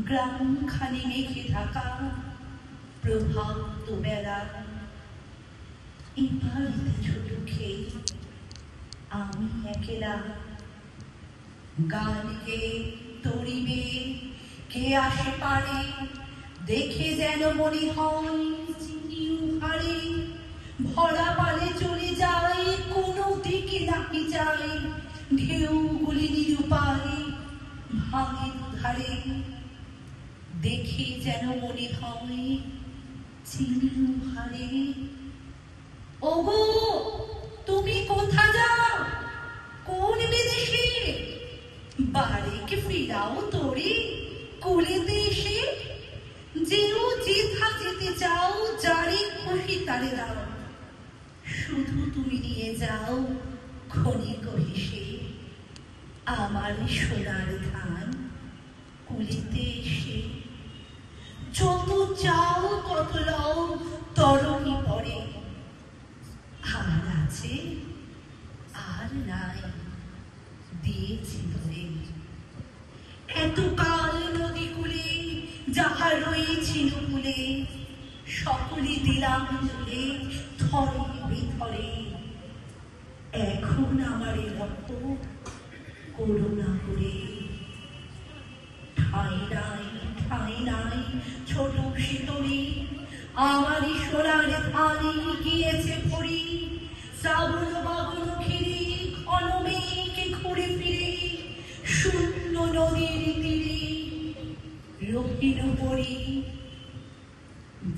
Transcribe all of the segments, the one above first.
গ্রামখানি মেঘে ঢাকা প্রভাত বেলা। এই বাড়িতে ছোট খেয়ে আমি একলা গান গেয়ে তরিবে কে আসে পারে, দেখে যেন মনে হয় চিনি উহারে। ভরা পালে চলে যায় কোনো দিকে নাকি যায়, ঢেউগুলি নিরুপায় ভাঙে ধারে। দেখে যেন মনে হয় চিনি উহারে। ওগো তুমি কোথা যাও, কোন বিদেশে? বাড়িকে ফিরাও তোরে কুলেতে এসে। যেও যেথা যেতে চাও, যারে খুশি তারে দাও, শুধু তুমি নিয়ে যাও ক্ষণিক হেসে আমার সোনার ধান কুলেতে এসে। যত চাও তত লও তরণী পরে, আর আছে আর নাই দিয়েছি ধরে। এতকাল নদী কূলে যাহা রয়েছিল কুলে, সকলে দিলাম জুলে ধরে বেধরে। এখন আমারে লক্ষ্য করুণা করে। ঠাই নাই ঠাই নাই ছোট শিতরি, আমারই সোনার ধানে গিয়েছে ভরি। শ্রাবণ বাবন ঘিরে ঘন মেঘে ঘুরে ফিরে, শূন্য নদীর তীরে রহিল পরি।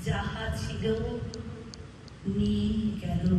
যাহা ছিল নিয়ে গেল।